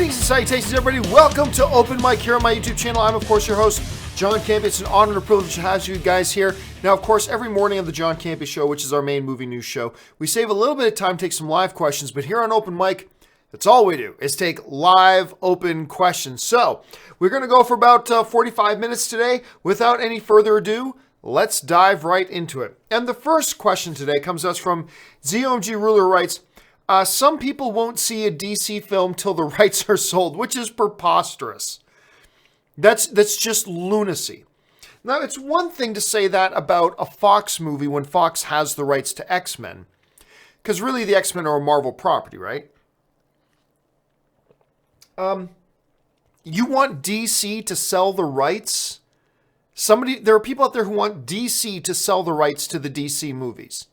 Greetings and salutations, everybody. Welcome to Open Mic here on my YouTube channel. I'm, of course, your host, John Campea. It's an honor and a privilege to have you guys here. Now, of course, every morning on the John Campea Show, which is our main movie news show, we save a little bit of time to take some live questions, but here on Open Mic, that's all we do, is take live, open questions. So, we're going to go for about 45 minutes today. Without any further ado, let's dive right into it. And the first question today comes to us from OMG Ruler, writes, some people won't see a DC film till the rights are sold, which is preposterous. That's just lunacy. Now, it's one thing to say that about a Fox movie when Fox has the rights to X-Men, because really the X-Men are a Marvel property, right? You want DC to sell the rights? There are people out there who want DC to sell the rights to the DC movies.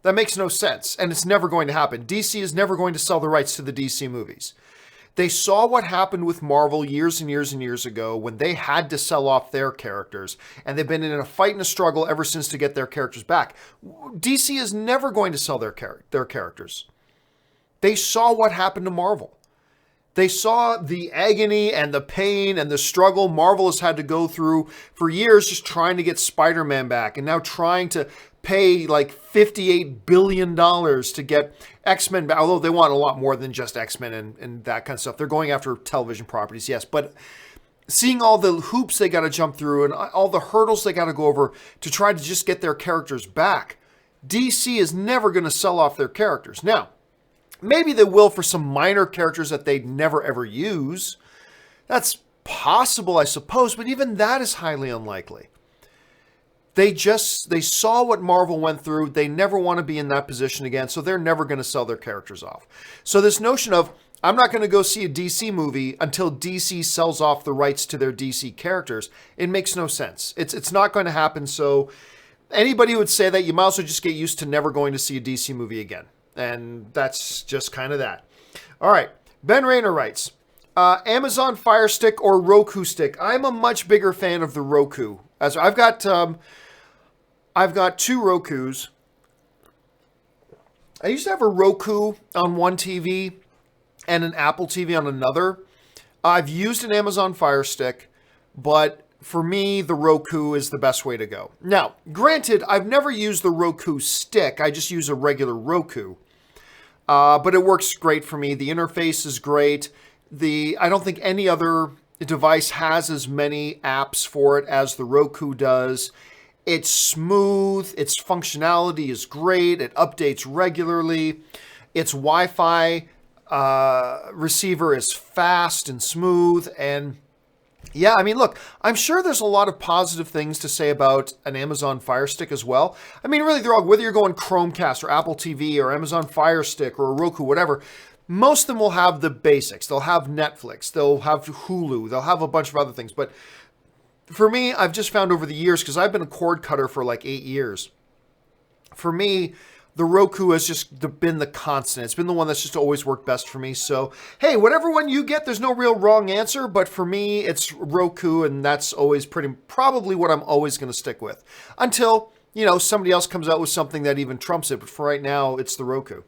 That makes no sense, and it's never going to happen. DC is never going to sell the rights to the DC movies. They saw what happened with Marvel years and years and years ago when they had to sell off their characters, and they've been in a fight and a struggle ever since to get their characters back. DC is never going to sell their characters. They saw what happened to Marvel. They saw the agony and the pain and the struggle Marvel has had to go through for years just trying to get Spider-Man back, and now trying to pay like $58 billion to get X-Men back, although they want a lot more than just X-Men and that kind of stuff. They're going after television properties, yes, but seeing all the hoops they got to jump through and all the hurdles they got to go over to try to just get their characters back, DC is never going to sell off their characters. Now, maybe they will for some minor characters that they'd never ever use. That's possible, I suppose, but even that is highly unlikely. They saw what Marvel went through. They never want to be in that position again, so they're never going to sell their characters off. So this notion of, I'm not going to go see a DC movie until DC sells off the rights to their DC characters, it makes no sense. It's not going to happen, so anybody who would say that, you might as well just get used to never going to see a DC movie again. And that's just kind of that. All right, Ben Rayner writes, Amazon Fire Stick or Roku Stick? I'm a much bigger fan of the Roku. As I've got two Rokus. I used to have a Roku on one TV and an Apple TV on another. I've used an Amazon Fire Stick, but for me, the Roku is the best way to go. Now, granted, I've never used the Roku stick. I just use a regular Roku. But it works great for me. The interface is great. I don't think any other device has as many apps for it as the Roku does. It's smooth. Its functionality is great. It updates regularly. Its Wi-Fi receiver is fast and smooth. And yeah, I mean, look, I'm sure there's a lot of positive things to say about an Amazon Fire Stick as well. I mean, really, they're all, whether you're going Chromecast or Apple TV or Amazon Fire Stick or a Roku, whatever, most of them will have the basics. They'll have Netflix. They'll have Hulu. They'll have a bunch of other things. But for me, I've just found over the years, because I've been a cord cutter for like 8 years, for me, the Roku has just been the constant. It's been the one that's just always worked best for me. So, hey, whatever one you get, there's no real wrong answer. But for me, it's Roku, and that's always probably what I'm always going to stick with. Until, somebody else comes out with something that even trumps it. But for right now, it's the Roku.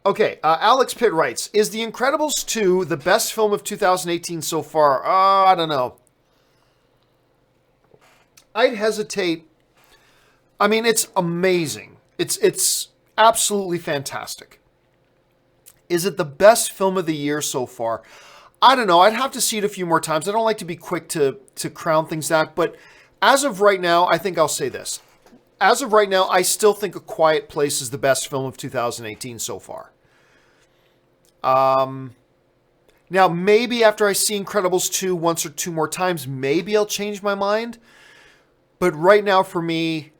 Okay, Alex Pitt writes, is The Incredibles 2 the best film of 2018 so far? I don't know. I'd hesitate. I mean, it's amazing. It's absolutely fantastic. Is it the best film of the year so far? I don't know. I'd have to see it a few more times. I don't like to be quick to crown things that, but as of right now, I think I'll say this. As of right now, I still think A Quiet Place is the best film of 2018 so far. Now, maybe after I see Incredibles 2 once or two more times, maybe I'll change my mind. But right now, for me,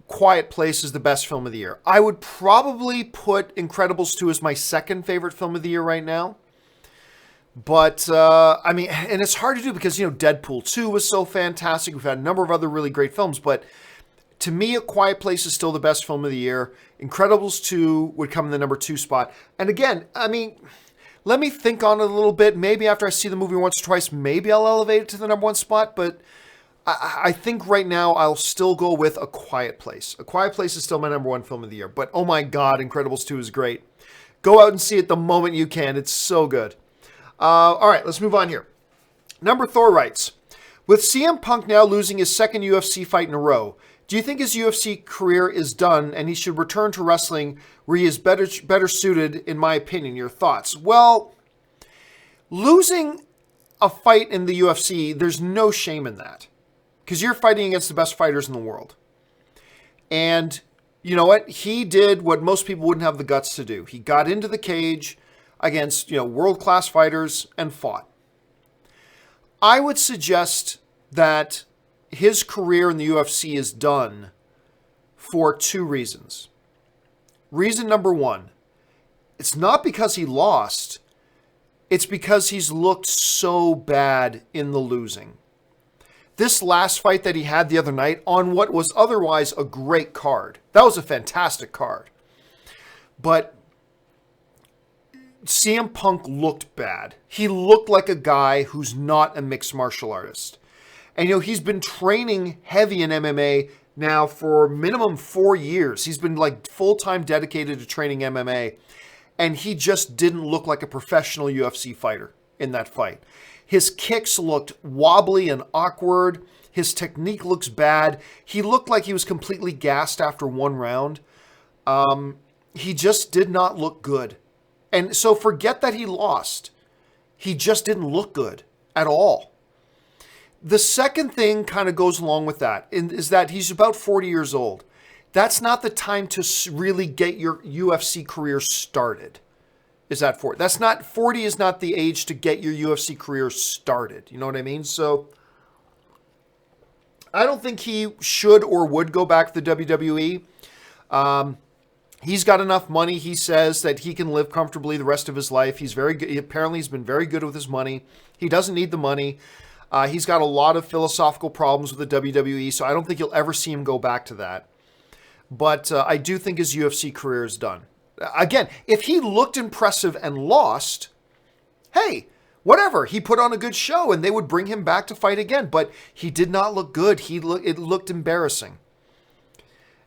Quiet Place is the best film of the year. I would probably put Incredibles 2 as my second favorite film of the year right now. But, I mean, and it's hard to do because, Deadpool 2 was so fantastic. We've had a number of other really great films. But to me, A Quiet Place is still the best film of the year. Incredibles 2 would come in the number 2 spot. And again, I mean, let me think on it a little bit. Maybe after I see the movie once or twice, maybe I'll elevate it to the number 1 spot. But I think right now I'll still go with A Quiet Place. A Quiet Place is still my number 1 film of the year. But oh my God, Incredibles 2 is great. Go out and see it the moment you can. It's so good. All right, let's move on here. Number Thor writes, with CM Punk now losing his second UFC fight in a row, do you think his UFC career is done and he should return to wrestling where he is better suited, in my opinion? Your thoughts? Well, losing a fight in the UFC, there's no shame in that because you're fighting against the best fighters in the world. And you know what? He did what most people wouldn't have the guts to do. He got into the cage against, world-class fighters and fought. I would suggest that his career in the UFC is done for two reasons. Reason number one, it's not because he lost, it's because he's looked so bad in the losing. This last fight that he had the other night on what was otherwise a great card, that was a fantastic card. But CM Punk looked bad. He looked like a guy who's not a mixed martial artist. And, he's been training heavy in MMA now for minimum 4 years. He's been full-time dedicated to training MMA. And he just didn't look like a professional UFC fighter in that fight. His kicks looked wobbly and awkward. His technique looks bad. He looked like he was completely gassed after one round. He just did not look good. And so forget that he lost. He just didn't look good at all. The second thing kind of goes along with that is that he's about 40 years old. That's not the time to really get your UFC career started. Is that 40? 40 is not the age to get your UFC career started. You know what I mean? So I don't think he should or would go back to the WWE. He's got enough money, he says, that he can live comfortably the rest of his life. He's very good. Apparently, he's been very good with his money. He doesn't need the money. He's got a lot of philosophical problems with the WWE, so I don't think you'll ever see him go back to that. But I do think his UFC career is done. Again, if he looked impressive and lost, hey, whatever. He put on a good show, and they would bring him back to fight again. But he did not look good. It looked embarrassing.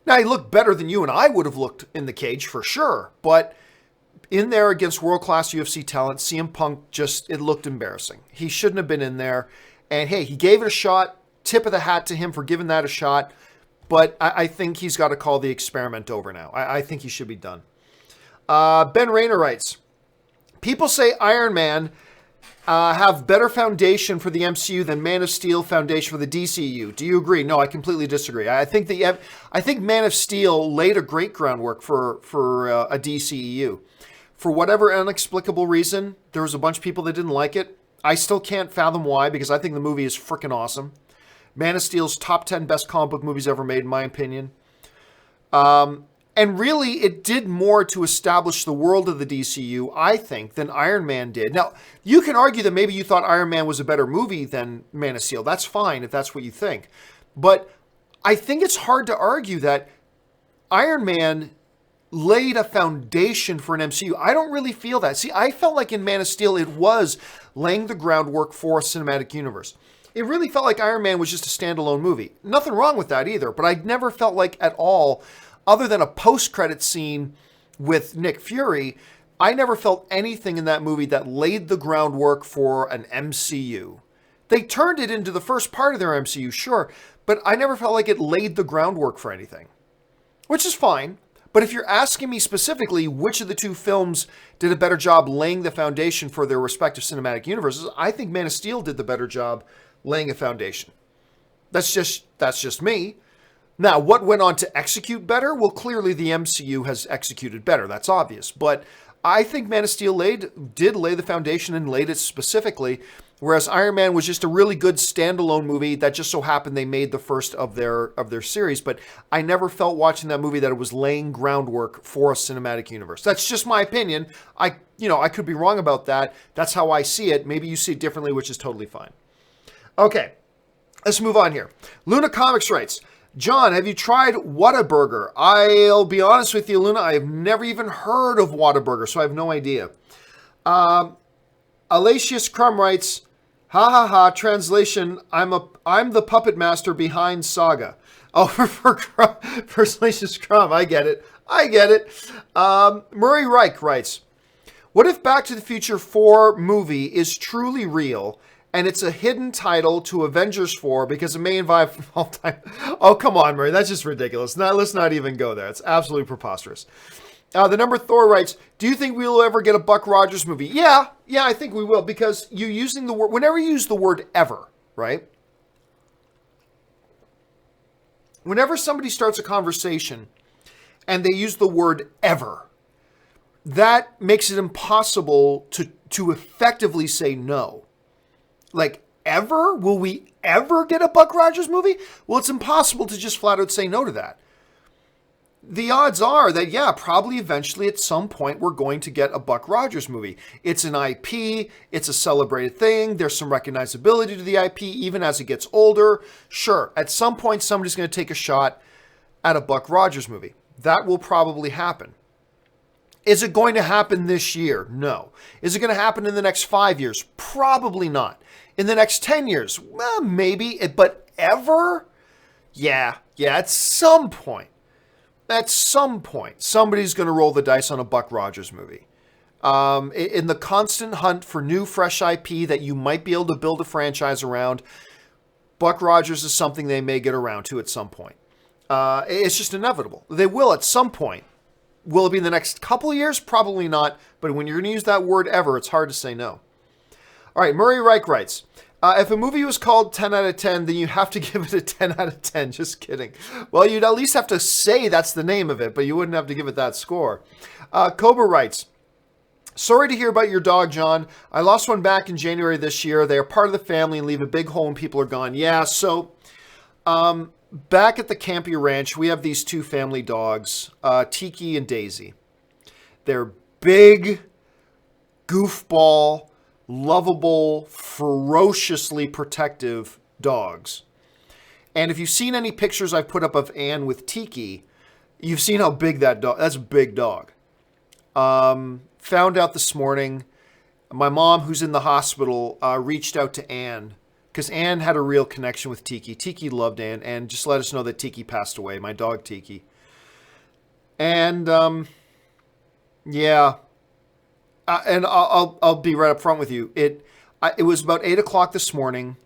Now, he looked better than you and I would have looked in the cage for sure. But in there against world-class UFC talent, CM Punk it looked embarrassing. He shouldn't have been in there. And hey, he gave it a shot. Tip of the hat to him for giving that a shot. But I think he's got to call the experiment over now. I think he should be done. Ben Rayner writes, people say Iron Man have better foundation for the MCU than Man of Steel foundation for the DCU. Do you agree? No, I completely disagree. I think Man of Steel laid a great groundwork for a DCEU. For whatever inexplicable reason, there was a bunch of people that didn't like it. I still can't fathom why, because I think the movie is freaking awesome. Man of Steel's top 10 best comic book movies ever made, in my opinion. And really, it did more to establish the world of the DCU, I think, than Iron Man did. Now, you can argue that maybe you thought Iron Man was a better movie than Man of Steel. That's fine if that's what you think. But I think it's hard to argue that Iron Man laid a foundation for an MCU. I don't really feel that. See, I felt like in Man of Steel, it was laying the groundwork for a cinematic universe. It really felt like Iron Man was just a standalone movie. Nothing wrong with that either, but I never felt like at all, other than a post-credit scene with Nick Fury, I never felt anything in that movie that laid the groundwork for an MCU. They turned it into the first part of their MCU, sure, but I never felt like it laid the groundwork for anything, which is fine. But if you're asking me specifically which of the two films did a better job laying the foundation for their respective cinematic universes, I think Man of Steel did the better job laying a foundation. That's just me. Now, what went on to execute better? Well, clearly the MCU has executed better. That's obvious. But I think Man of Steel did lay the foundation and laid it specifically, whereas Iron Man was just a really good standalone movie that just so happened they made the first of their series. But I never felt watching that movie that it was laying groundwork for a cinematic universe. That's just my opinion. I could be wrong about that. That's how I see it. Maybe you see it differently, which is totally fine. Okay, let's move on here. Luna Comics writes, John, have you tried Whataburger? I'll be honest with you, Luna, I have never even heard of Whataburger, so I have no idea. Alatius Crumb writes, ha ha ha, translation, I'm the puppet master behind Saga. Oh, for Alatius Crumb, I get it. Murray Reich writes, What if Back to the Future 4 movie is truly real and it's a hidden title to Avengers 4 because it may involve all time? Oh, come on, Murray. That's just ridiculous. Let's not even go there. It's absolutely preposterous. The Number Thor writes, do you think we will ever get a Buck Rogers movie? Yeah, I think we will, because you're using the word, whenever you use the word ever, right? Whenever somebody starts a conversation and they use the word ever, that makes it impossible to effectively say no. Like, ever? Will we ever get a Buck Rogers movie? Well, it's impossible to just flat out say no to that. The odds are that, yeah, probably eventually at some point we're going to get a Buck Rogers movie. It's an IP. It's a celebrated thing. There's some recognizability to the IP even as it gets older. Sure, at some point somebody's going to take a shot at a Buck Rogers movie. That will probably happen. Is it going to happen this year? No. Is it going to happen in the next 5 years? Probably not. In the next 10 years? Well, maybe. But ever? Yeah, at some point. At some point, somebody's going to roll the dice on a Buck Rogers movie. In the constant hunt for new, fresh IP that you might be able to build a franchise around, Buck Rogers is something they may get around to at some point. It's just inevitable. They will at some point. Will it be in the next couple of years? Probably not. But when you're going to use that word ever, it's hard to say no. All right, Murray Reich writes, if a movie was called 10 out of 10, then you have to give it a 10 out of 10. Just kidding. Well, you'd at least have to say that's the name of it, but you wouldn't have to give it that score. Cobra writes, sorry to hear about your dog, John. I lost one back in January this year. They are part of the family and leave a big hole when people are gone. Yeah, so back at the Campea Ranch, we have these two family dogs, Tiki and Daisy. They're big, goofball, lovable, ferociously protective dogs. And if you've seen any pictures I've put up of Anne with Tiki, you've seen how big that dog, that's a big dog. Found out this morning, my mom, who's in the hospital, reached out to Anne because Anne had a real connection with Tiki. Tiki loved Anne and just let us know that Tiki passed away, my dog Tiki. And, yeah. And I'll be right up front with you. It was about 8 o'clock this morning.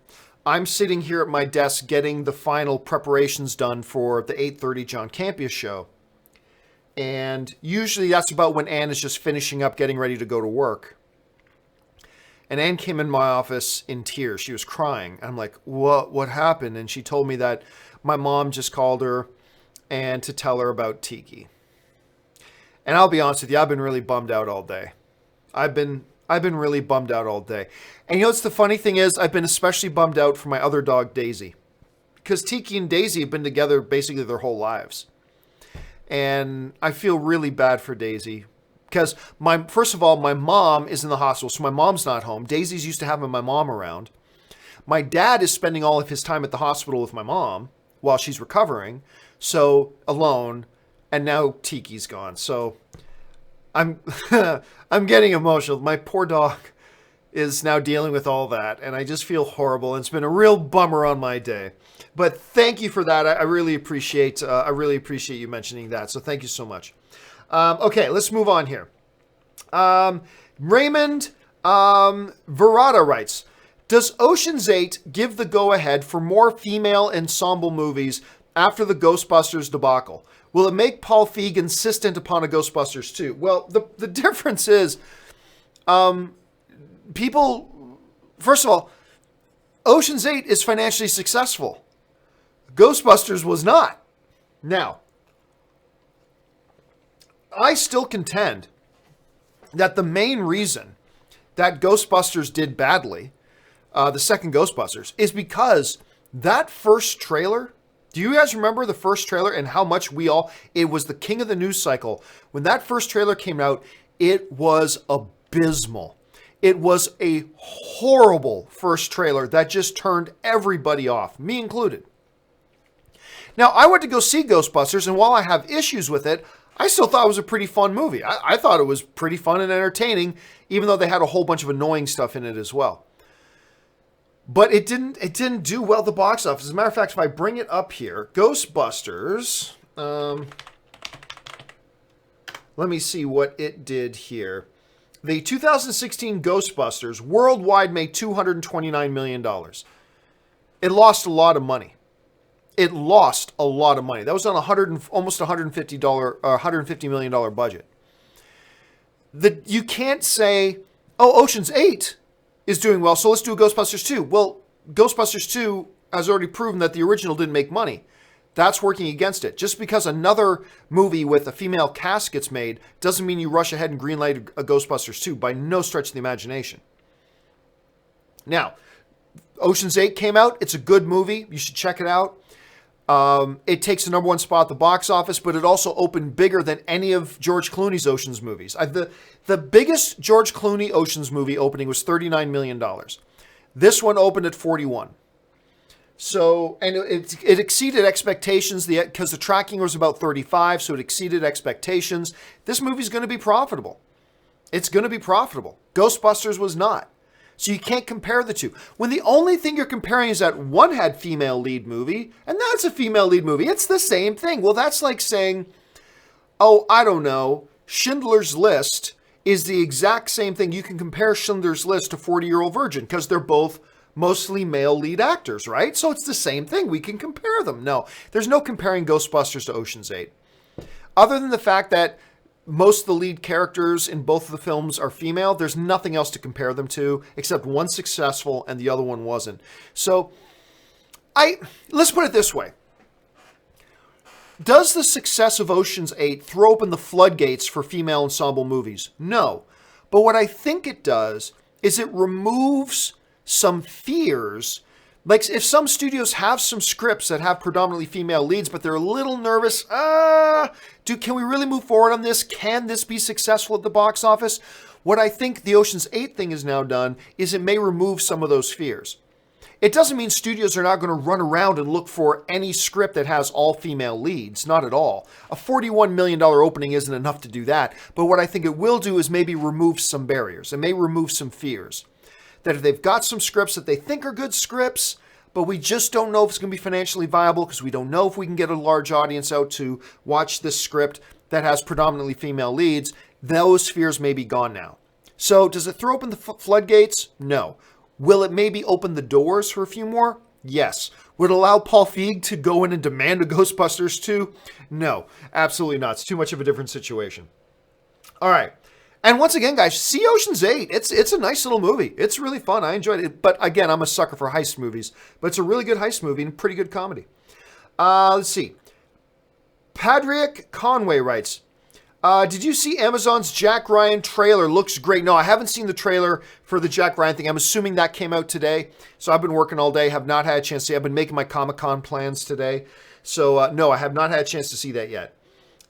I'm sitting here at my desk getting the final preparations done for the 8:30 John Campea show. And usually that's about when Anne is just finishing up, getting ready to go to work. And Anne came in my office in tears. She was crying. I'm like, what happened? And she told me that my mom just called her and to tell her about Tiki. And I'll be honest with you, I've been really bummed out all day. I've been really bummed out all day. And you know what's the funny thing is? I've been especially bummed out for my other dog, Daisy. Because Tiki and Daisy have been together basically their whole lives. And I feel really bad for Daisy. Because, first of all, my mom is in the hospital, so my mom's not home. Daisy's used to having my mom around. My dad is spending all of his time at the hospital with my mom while she's recovering. So, alone. And now Tiki's gone. So I'm getting emotional. My poor dog is now dealing with all that, and I just feel horrible. And it's been a real bummer on my day. But thank you for that. I really appreciate you mentioning that. So thank you so much. Okay, let's move on here. Raymond Verada writes, does Ocean's 8 give the go-ahead for more female ensemble movies after the Ghostbusters debacle? Will it make Paul Feig insistent upon a Ghostbusters 2? Well, the difference is, people, first of all, Ocean's 8 is financially successful. Ghostbusters was not. Now, I still contend that the main reason that Ghostbusters did badly, the second Ghostbusters, is because that first trailer. Do you guys remember the first trailer and how much it was the king of the news cycle. When that first trailer came out, it was abysmal. It was a horrible first trailer that just turned everybody off, me included. Now, I went to go see Ghostbusters, and while I have issues with it, I still thought it was a pretty fun movie. I thought it was pretty fun and entertaining, even though they had a whole bunch of annoying stuff in it as well. But it didn't do well at the box office. As a matter of fact, if I bring it up here, Ghostbusters, let me see what it did here. The 2016 Ghostbusters worldwide made $229 million. It lost a lot of money. It lost a lot of money. That was on almost $150 million budget. You can't say, oh, Ocean's 8 is doing well, so let's do a Ghostbusters 2. Well, Ghostbusters 2 has already proven that the original didn't make money. That's working against it. Just because another movie with a female cast gets made doesn't mean you rush ahead and greenlight a Ghostbusters 2 by no stretch of the imagination. Now, Ocean's 8 came out. It's a good movie. You should check it out. It takes the number one spot at the box office, but it also opened bigger than any of George Clooney's Ocean's movies. The biggest George Clooney Ocean's movie opening was $39 million. This one opened at 41. So, and it exceeded expectations because the tracking was about 35, so it exceeded expectations. This movie's going to be profitable. It's going to be profitable. Ghostbusters was not. So you can't compare the two. When the only thing you're comparing is that one had female lead movie, and that's a female lead movie. It's the same thing. Well, that's like saying, oh, I don't know, Schindler's List is the exact same thing. You can compare Schindler's List to 40-Year-Old Virgin because they're both mostly male lead actors, right? So it's the same thing. We can compare them. No, there's no comparing Ghostbusters to Ocean's 8. Other than the fact that most of the lead characters in both of the films are female, there's nothing else to compare them to except one successful and the other one wasn't. So let's put it this way. Does the success of Ocean's 8 throw open the floodgates for female ensemble movies? No. But what I think it does is it removes some fears. Like if some studios have some scripts that have predominantly female leads, but they're a little nervous, can we really move forward on this? Can this be successful at the box office? What I think the Ocean's 8 thing has now done is it may remove some of those fears. It doesn't mean studios are not going to run around and look for any script that has all female leads. Not at all. A $41 million opening isn't enough to do that. But what I think it will do is maybe remove some barriers. It may remove some fears. That if they've got some scripts that they think are good scripts, but we just don't know if it's going to be financially viable because we don't know if we can get a large audience out to watch this script that has predominantly female leads, those fears may be gone now. So does it throw open the floodgates? No. Will it maybe open the doors for a few more? Yes. Would it allow Paul Feig to go in and demand a Ghostbusters 2? No, absolutely not. It's too much of a different situation. All right. And once again, guys, see Ocean's 8. It's a nice little movie. It's really fun. I enjoyed it. But again, I'm a sucker for heist movies. But it's a really good heist movie and pretty good comedy. Let's see. Padrick Conway writes, did you see Amazon's Jack Ryan trailer? Looks great. No, I haven't seen the trailer for the Jack Ryan thing. I'm assuming that came out today. So I've been working all day. Have not had a chance to see. I've been making my Comic-Con plans today. So no, I have not had a chance to see that yet.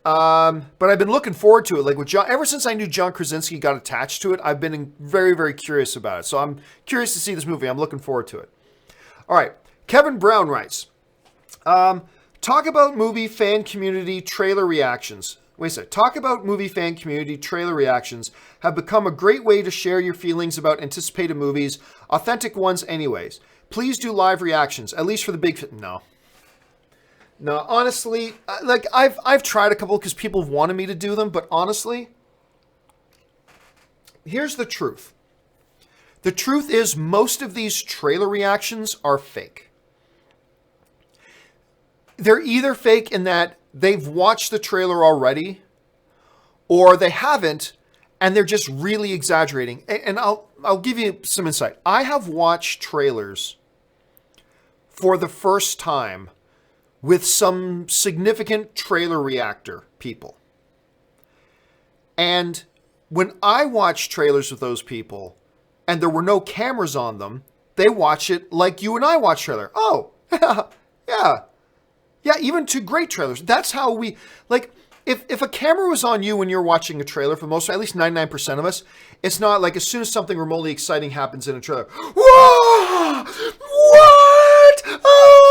But I've been looking forward to it. Like with John, ever since I knew John Krasinski got attached to it, I've been very, very curious about it. So I'm curious to see this movie. I'm looking forward to it. All right. Kevin Brown writes, talk about movie fan community trailer reactions. Wait a sec. Talk about movie fan community trailer reactions have become a great way to share your feelings about anticipated movies, authentic ones anyways. Please do live reactions, at least for the big... No, honestly, like I've tried a couple because people have wanted me to do them, but honestly, here's the truth. The truth is most of these trailer reactions are fake. They're either fake in that they've watched the trailer already, or they haven't, and they're just really exaggerating. And I'll give you some insight. I have watched trailers for the first time with some significant trailer reactor people. And when I watch trailers with those people, and there were no cameras on them, they watch it like you and I watch trailer. Oh, yeah. Yeah, even to great trailers. That's how we, like, if a camera was on you when you're watching a trailer, for the most part, at least 99% of us, it's not like as soon as something remotely exciting happens in a trailer, whoa, what? Ah!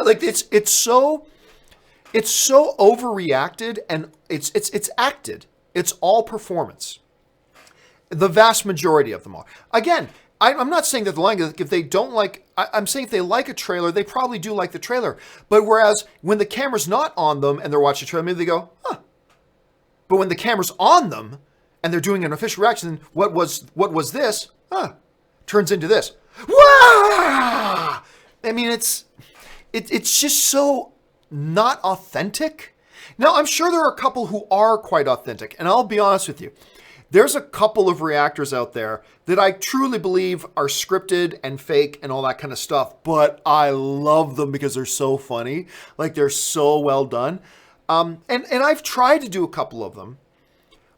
Like it's so overreacted and it's acted. It's all performance. The vast majority of them are. Again, I'm not saying that the line, if they don't like, I'm saying if they like a trailer, they probably do like the trailer. But whereas when the camera's not on them and they're watching a trailer, maybe they go, huh. But when the camera's on them and they're doing an official reaction. What was this? Turns into this. Wah! I mean, it's just so not authentic. Now, I'm sure there are a couple who are quite authentic, and I'll be honest with you. There's a couple of reactors out there that I truly believe are scripted and fake and all that kind of stuff, but I love them because they're so funny. Like, they're so well done. And I've tried to do a couple of them,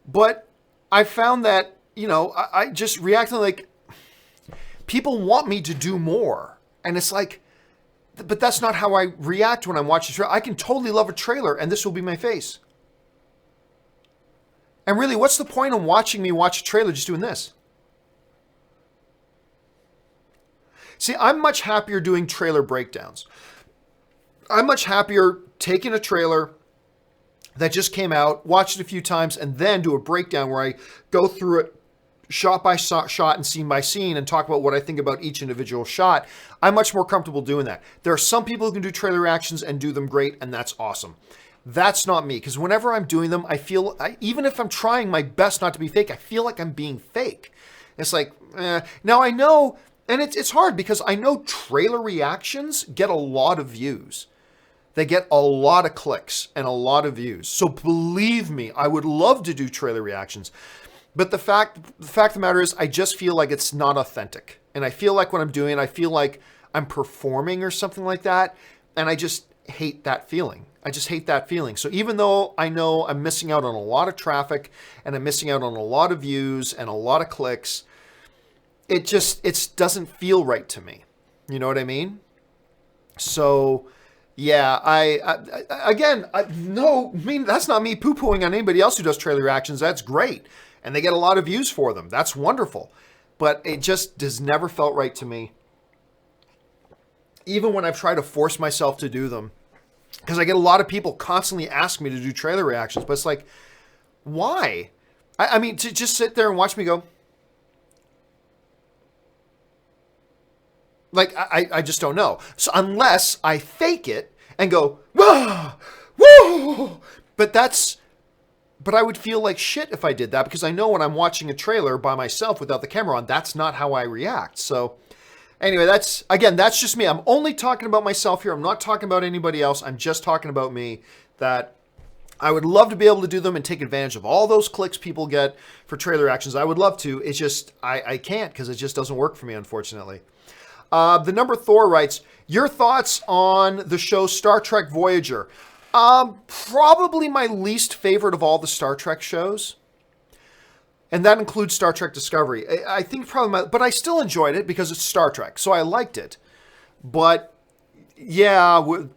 but I found that, I just reacting like people want me to do more. And it's like, but that's not how I react when I'm watching a trailer. I can totally love a trailer and this will be my face. And really, what's the point of watching me watch a trailer just doing this? See, I'm much happier doing trailer breakdowns. I'm much happier taking a trailer that just came out, watch it a few times, and then do a breakdown where I go through it shot by shot and scene by scene and talk about what I think about each individual shot. I'm much more comfortable doing that. There are some people who can do trailer reactions and do them great, and that's awesome. That's not me, because whenever I'm doing them, even if I'm trying my best not to be fake, I feel like I'm being fake. It's like, Now I know, and it's hard because I know trailer reactions get a lot of views. They get a lot of clicks and a lot of views. So believe me, I would love to do trailer reactions. But the fact of the matter is, I just feel like it's not authentic. And I feel like when I'm doing it, I feel like I'm performing or something like that. And I just hate that feeling. I just hate that feeling. So even though I know I'm missing out on a lot of traffic and I'm missing out on a lot of views and a lot of clicks, it doesn't feel right to me. You know what I mean? So yeah, that's not me poo-pooing on anybody else who does trailer reactions. That's great. And they get a lot of views for them. That's wonderful. But it just has never felt right to me. Even when I've tried to force myself to do them. Because I get a lot of people constantly ask me to do trailer reactions. But it's like, why? I mean, to just sit there and watch me go. Like, I just don't know. So unless I fake it and go, whoa, whoa. But I would feel like shit if I did that, because I know when I'm watching a trailer by myself without the camera on, that's not how I react. So anyway, that's just me. I'm only talking about myself here. I'm not talking about anybody else. I'm just talking about me, that I would love to be able to do them and take advantage of all those clicks people get for trailer actions. I would love to. It's just, I can't, because it just doesn't work for me, unfortunately. The Number Thor writes, your thoughts on the show Star Trek Voyager? Probably my least favorite of all the Star Trek shows. And that includes Star Trek Discovery. I think probably but I still enjoyed it because it's Star Trek, so I liked it. But yeah, with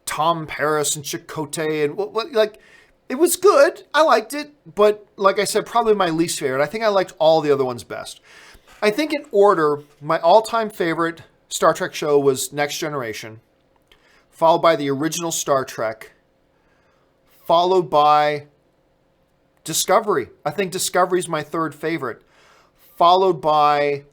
Tom Paris and Chakotay and like, it was good. I liked it, but like I said, probably my least favorite. I think I liked all the other ones best. I think in order, my all-time favorite Star Trek show was Next Generation, followed by the original Star Trek, followed by Discovery. I think Discovery is my third favorite, followed by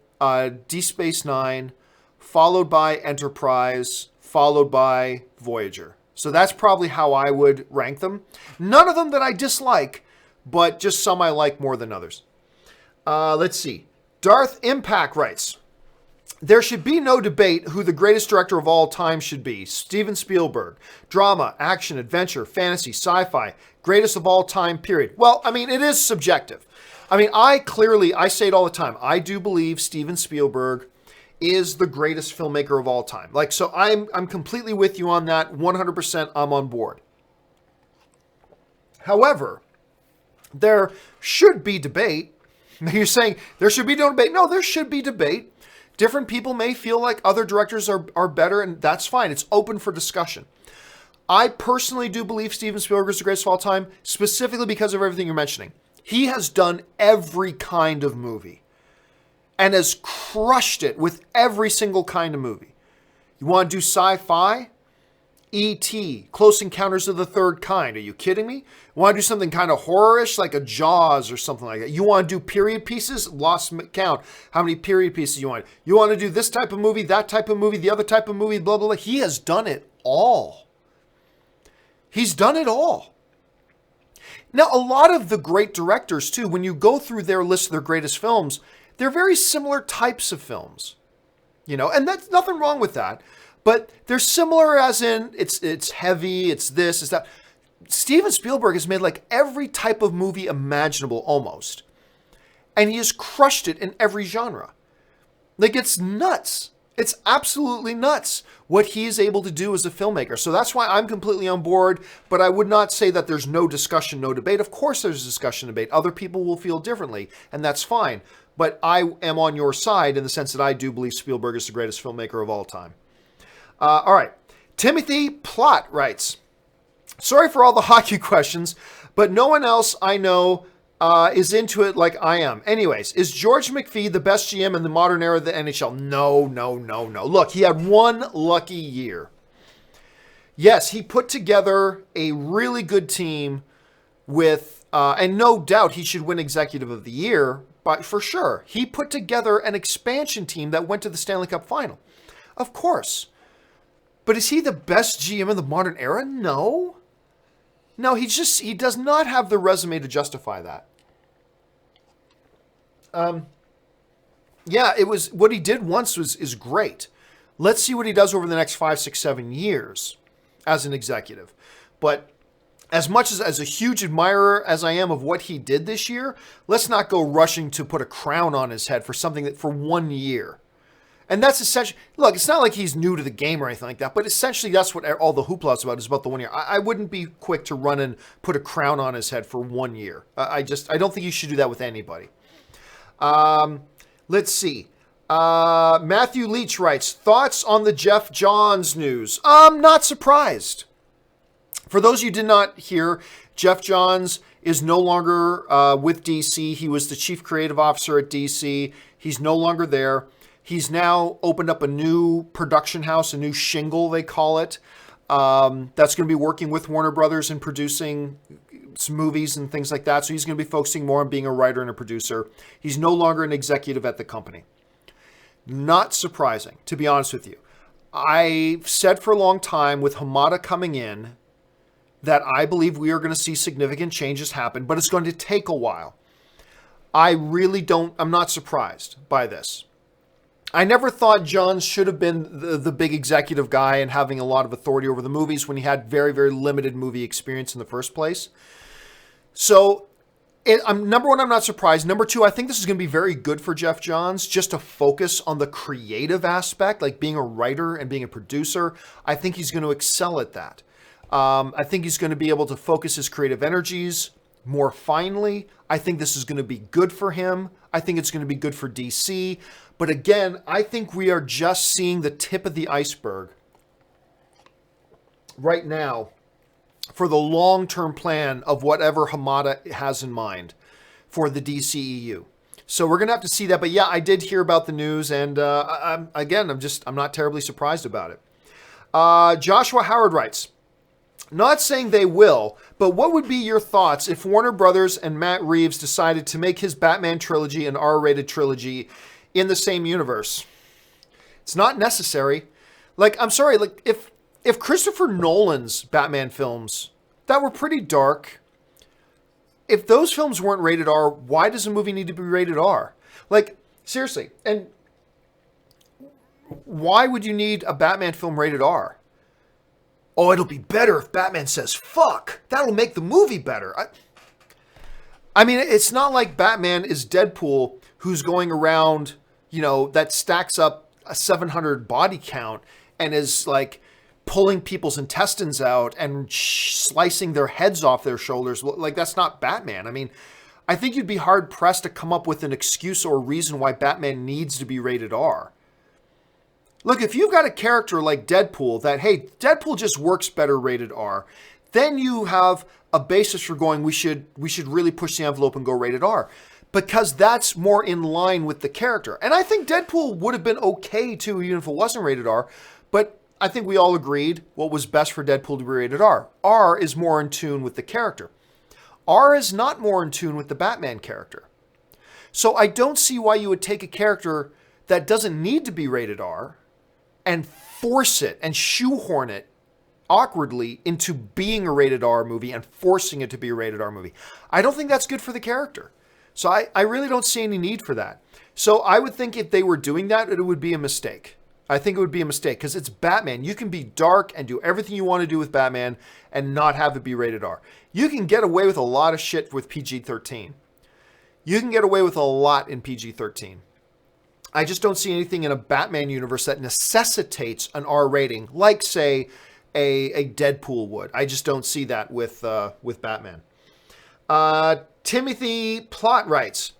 Deep Space Nine, followed by Enterprise, followed by Voyager. So that's probably how I would rank them. None of them that I dislike, but just some I like more than others. Let's see. Darth Impact writes, there should be no debate who the greatest director of all time should be. Steven Spielberg. Drama, action, adventure, fantasy, sci-fi. Greatest of all time, period. Well, I mean, it is subjective. I mean, I say it all the time. I do believe Steven Spielberg is the greatest filmmaker of all time. Like, so I'm completely with you on that. 100% I'm on board. However, there should be debate. You're saying there should be no debate. No, there should be debate. Different people may feel like other directors are better, and that's fine. It's open for discussion. I personally do believe Steven Spielberg is the greatest of all time, specifically because of everything you're mentioning. He has done every kind of movie and has crushed it with every single kind of movie. You want to do sci-fi? E.T., Close Encounters of the Third Kind. Are you kidding me? You want to do something kind of horror-ish, like a Jaws or something like that? You want to do period pieces? Lost count how many period pieces you want. You want to do this type of movie, that type of movie, the other type of movie, blah, blah, blah. He has done it all. He's done it all. Now, a lot of the great directors, too, when you go through their list of their greatest films, they're very similar types of films. And that's nothing wrong with that. But they're similar as in it's heavy, it's this, it's that. Steven Spielberg has made like every type of movie imaginable almost. And he has crushed it in every genre. Like, it's nuts. It's absolutely nuts what he is able to do as a filmmaker. So that's why I'm completely on board, but I would not say that there's no discussion, no debate. Of course there's discussion, debate. Other people will feel differently, and that's fine. But I am on your side in the sense that I do believe Spielberg is the greatest filmmaker of all time. All right. Timothy Plott writes, sorry for all the hockey questions, but no one else I know is into it like I am. Anyways, is George McPhee the best GM in the modern era of the NHL? No. Look, he had one lucky year. Yes, he put together a really good team with, and no doubt he should win Executive of the Year, but for sure. He put together an expansion team that went to the Stanley Cup final. Of course. But is he the best GM in the modern era? No. No, he does not have the resume to justify that. Yeah, it was what he did once is great. Let's see what he does over the next 5, 6, 7 years as an executive. But as much as a huge admirer as I am of what he did this year, let's not go rushing to put a crown on his head for something that for 1 year. And that's essentially, look, it's not like he's new to the game or anything like that, but essentially that's what all the hoopla is about the 1 year. I wouldn't be quick to run and put a crown on his head for 1 year. I don't think you should do that with anybody. Let's see. Matthew Leech writes, thoughts on the Jeff Johns news? I'm not surprised. For those you did not hear, Jeff Johns is no longer with DC. He was the chief creative officer at DC. He's no longer there. He's now opened up a new production house, a new shingle, they call it. That's going to be working with Warner Brothers and producing some movies and things like that. So he's going to be focusing more on being a writer and a producer. He's no longer an executive at the company. Not surprising, to be honest with you. I've said for a long time with Hamada coming in that I believe we are going to see significant changes happen, but it's going to take a while. I'm not surprised by this. I never thought Johns should have been the big executive guy and having a lot of authority over the movies when he had very, very limited movie experience in the first place. So, number one, I'm not surprised. Number two, I think this is going to be very good for Jeff Johns just to focus on the creative aspect, like being a writer and being a producer. I think he's going to excel at that. I think he's going to be able to focus his creative energies more finely. I think this is going to be good for him. I think it's going to be good for DC. But again, I think we are just seeing the tip of the iceberg right now for the long-term plan of whatever Hamada has in mind for the DCEU. So we're going to have to see that. But yeah, I did hear about the news, and I'm not terribly surprised about it. Joshua Howard writes, not saying they will, but what would be your thoughts if Warner Brothers and Matt Reeves decided to make his Batman trilogy an R-rated trilogy in the same universe? It's not necessary. Like, I'm sorry, like if Christopher Nolan's Batman films that were pretty dark, if those films weren't rated R, why does a movie need to be rated R? Like, seriously, and why would you need a Batman film rated R? Oh, it'll be better if Batman says fuck. That'll make the movie better. I mean, it's not like Batman is Deadpool who's going around, that stacks up a 700 body count and is like pulling people's intestines out and slicing their heads off their shoulders. Like, that's not Batman. I mean, I think you'd be hard pressed to come up with an excuse or reason why Batman needs to be rated R. Look, if you've got a character like Deadpool that, hey, Deadpool just works better rated R, then you have a basis for going, we should really push the envelope and go rated R. Because that's more in line with the character. And I think Deadpool would have been okay too, even if it wasn't rated R. But I think we all agreed what was best for Deadpool to be rated R. R is more in tune with the character. R is not more in tune with the Batman character. So I don't see why you would take a character that doesn't need to be rated R and force it and shoehorn it awkwardly into being a rated R movie and forcing it to be a rated R movie. I don't think that's good for the character. So I really don't see any need for that. So I would think if they were doing that, it would be a mistake. I think it would be a mistake because it's Batman. You can be dark and do everything you want to do with Batman and not have it be rated R. You can get away with a lot of shit with PG-13. You can get away with a lot in PG-13. I just don't see anything in a Batman universe that necessitates an R rating, like, say, a Deadpool would. I just don't see that with Batman. Timothy Plot writes,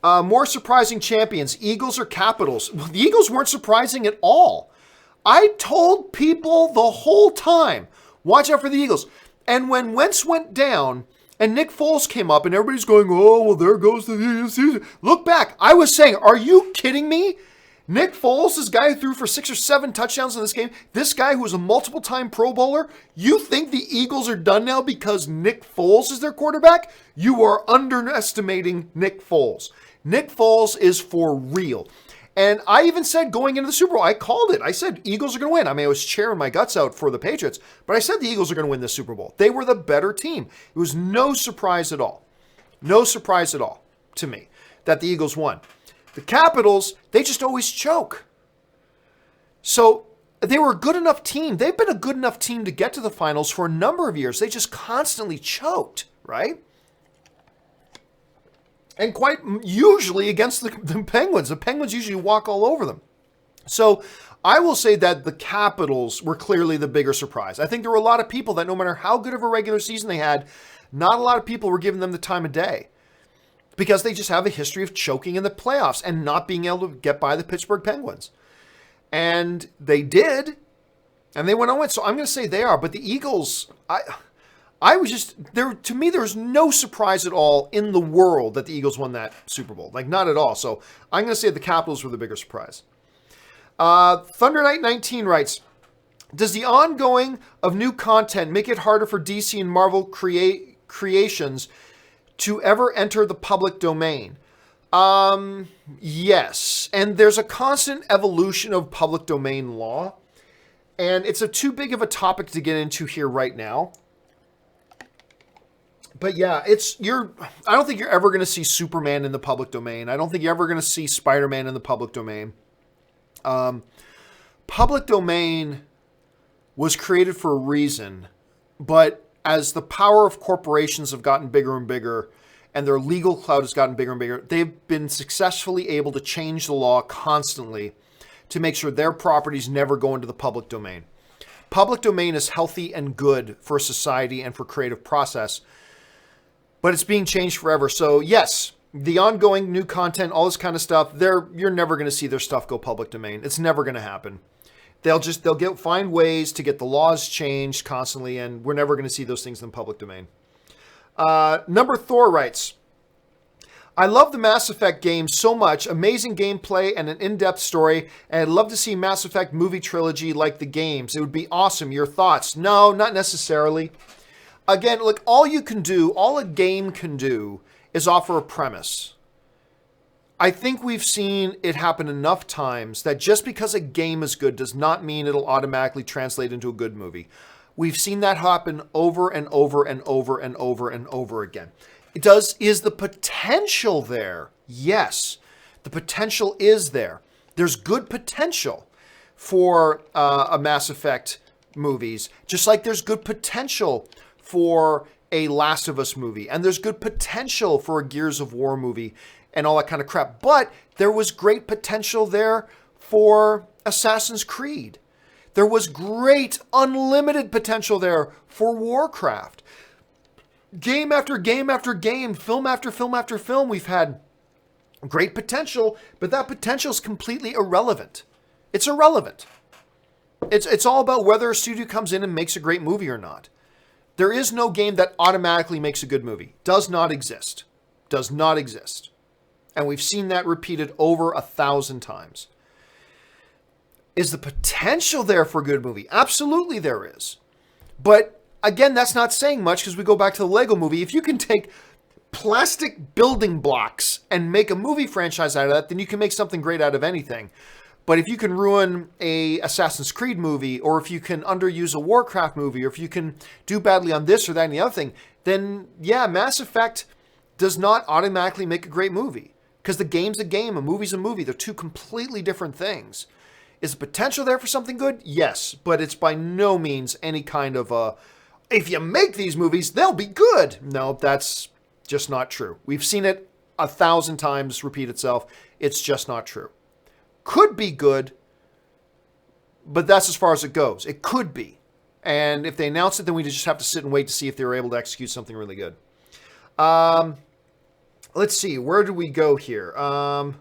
more surprising champions, Eagles or Capitals? Well, the Eagles weren't surprising at all. I told people the whole time, watch out for the Eagles. And when Wentz went down and Nick Foles came up and everybody's going, oh, well, there goes the Eagles. Look back. I was saying, are you kidding me? Nick Foles, this guy who threw for 6 or 7 touchdowns in this game, this guy who was a multiple-time Pro Bowler, you think the Eagles are done now because Nick Foles is their quarterback? You are underestimating Nick Foles. Nick Foles is for real. And I even said going into the Super Bowl, I called it. I said Eagles are going to win. I mean, I was cheering my guts out for the Patriots, but I said the Eagles are going to win the Super Bowl. They were the better team. It was no surprise at all. No surprise at all to me that the Eagles won. The Capitals, they just always choke. So they were a good enough team. They've been a good enough team to get to the finals for a number of years. They just constantly choked, right? And quite usually against the Penguins. The Penguins usually walk all over them. So I will say that the Capitals were clearly the bigger surprise. I think there were a lot of people that no matter how good of a regular season they had, not a lot of people were giving them the time of day. Because they just have a history of choking in the playoffs and not being able to get by the Pittsburgh Penguins. And they did. And they went on win. So I'm going to say they are. But the Eagles, I was just, there. To me, there was no surprise at all in the world that the Eagles won that Super Bowl. Like, not at all. So I'm going to say the Capitals were the bigger surprise. Thunder Knight 19 writes, does the ongoing of new content make it harder for DC and Marvel creations to ever enter the public domain? Yes. And there's a constant evolution of public domain law. And it's too big of a topic to get into here right now. But yeah, I don't think you're ever going to see Superman in the public domain. I don't think you're ever going to see Spider-Man in the public domain. Public domain was created for a reason, but as the power of corporations have gotten bigger and bigger and their legal clout has gotten bigger and bigger, they've been successfully able to change the law constantly to make sure their properties never go into the public domain. Public domain is healthy and good for society and for creative process, but it's being changed forever. So yes, the ongoing new content, all this kind of stuff, you're never going to see their stuff go public domain. It's never going to happen. They'll find ways to get the laws changed constantly, and we're never going to see those things in the public domain. Number Thor writes, I love the Mass Effect games so much. Amazing gameplay and an in-depth story, and I'd love to see Mass Effect movie trilogy like the games. It would be awesome. Your thoughts? No, not necessarily. Again, look, all a game can do is offer a premise. I think we've seen it happen enough times that just because a game is good does not mean it'll automatically translate into a good movie. We've seen that happen over and over and over and over and over again. Is the potential there? Yes, the potential is there. There's good potential for a Mass Effect movies, just like there's good potential for a Last of Us movie, and there's good potential for a Gears of War movie, and all that kind of crap. But there was great potential there for Assassin's Creed. There was great, unlimited potential there for Warcraft. Game after game after game, film after film after film, we've had great potential, but that potential is completely irrelevant. It's irrelevant. It's all about whether a studio comes in and makes a great movie or not. There is no game that automatically makes a good movie. Does not exist. Does not exist. And we've seen that repeated over 1,000 times. Is the potential there for a good movie? Absolutely there is. But again, that's not saying much because we go back to the Lego movie. If you can take plastic building blocks and make a movie franchise out of that, then you can make something great out of anything. But if you can ruin a Assassin's Creed movie, or if you can underuse a Warcraft movie, or if you can do badly on this or that and the other thing, then yeah, Mass Effect does not automatically make a great movie. Because the game's a game, a movie's a movie. They're two completely different things. Is the potential there for something good? Yes, but it's by no means any kind of if you make these movies, they'll be good. No, that's just not true. We've seen it 1,000 times repeat itself. It's just not true. Could be good, but that's as far as it goes. It could be. And if they announce it, then we just have to sit and wait to see if they were able to execute something really good. Let's see. Where do we go here? Okay,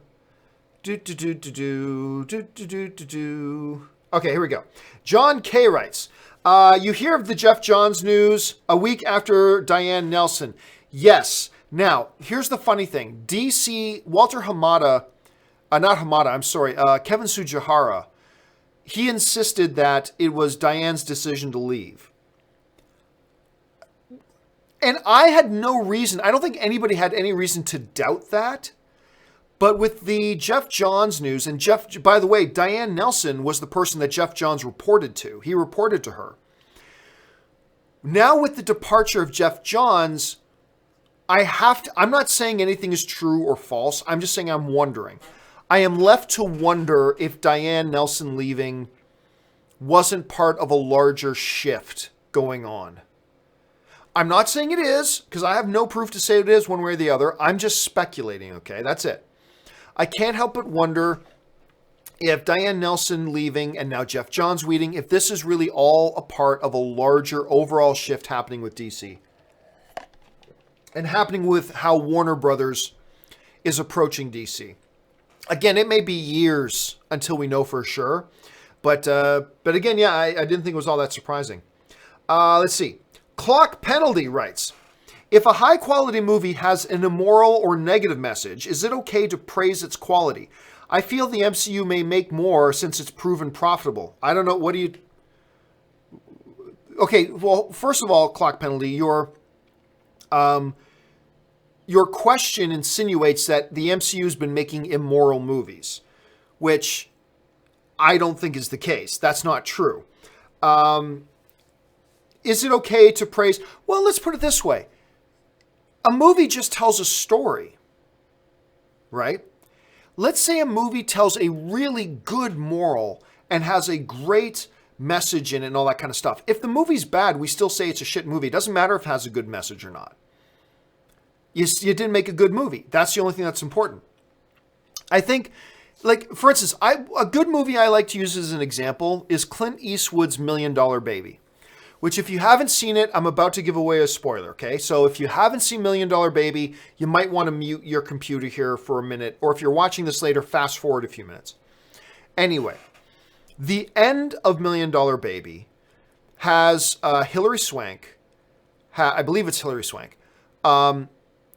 here we go. John K. writes, you hear of the Jeff Johns news a week after Diane Nelson. Yes. Now, here's the funny thing. DC, Walter Hamada, Kevin Tsujihara, he insisted that it was Diane's decision to leave. And I had no reason, I don't think anybody had any reason to doubt that. But with the Jeff Johns news, and by the way, Diane Nelson was the person that Jeff Johns reported to. He reported to her. Now with the departure of Jeff Johns, I'm not saying anything is true or false. I'm just saying I'm wondering. I am left to wonder if Diane Nelson leaving wasn't part of a larger shift going on. I'm not saying it is, because I have no proof to say it is one way or the other. I'm just speculating, okay? That's it. I can't help but wonder if Diane Nelson leaving and now Jeff Johns leaving, if this is really all a part of a larger overall shift happening with DC. And happening with how Warner Brothers is approaching DC. Again, it may be years until we know for sure. But again, yeah, I didn't think it was all that surprising. Let's see. Clock Penalty writes, if a high-quality movie has an immoral or negative message, is it okay to praise its quality? I feel the MCU may make more since it's proven profitable. I don't know. What do you... Okay, well, first of all, Clock Penalty, your question insinuates that the MCU has been making immoral movies, which I don't think is the case. That's not true. Is it okay to praise? Well, let's put it this way. A movie just tells a story, right? Let's say a movie tells a really good moral and has a great message in it and all that kind of stuff. If the movie's bad, we still say it's a shit movie. It doesn't matter if it has a good message or not. You didn't make a good movie. That's the only thing that's important. I think, like, for instance, a good movie I like to use as an example is Clint Eastwood's $1 Million Baby. Which, if you haven't seen it, I'm about to give away a spoiler, okay? So if you haven't seen $1 Million Baby, you might want to mute your computer here for a minute. Or if you're watching this later, fast forward a few minutes. Anyway, the end of $1 Million Baby has Hilary Swank, I believe it's Hilary Swank,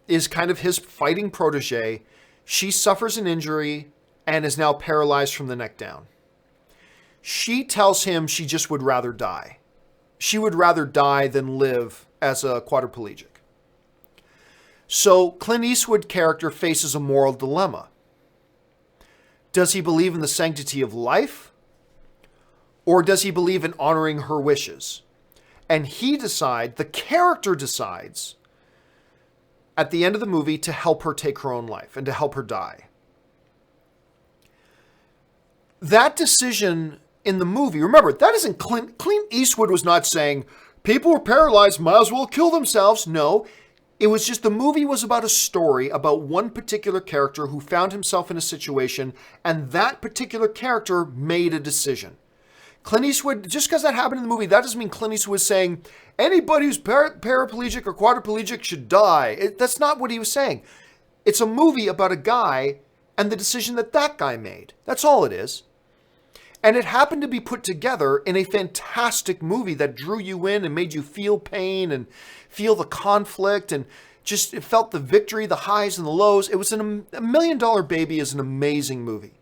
is kind of his fighting protege. She suffers an injury and is now paralyzed from the neck down. She tells him she just would rather die. She would rather die than live as a quadriplegic. So Clint Eastwood character faces a moral dilemma. Does he believe in the sanctity of life? Or does he believe in honoring her wishes? And the character decides at the end of the movie to help her take her own life and to help her die. That decision in the movie, remember, that isn't Clint Eastwood was not saying, people were paralyzed, might as well kill themselves. No, it was just the movie was about a story about one particular character who found himself in a situation, and that particular character made a decision. Clint Eastwood, just because that happened in the movie, that doesn't mean Clint Eastwood was saying, anybody who's paraplegic or quadriplegic should die. That's not what he was saying. It's a movie about a guy and the decision that guy made. That's all it is. And it happened to be put together in a fantastic movie that drew you in and made you feel pain and feel the conflict and just it felt the victory, the highs and the lows. It was $1 Million Baby is an amazing movie.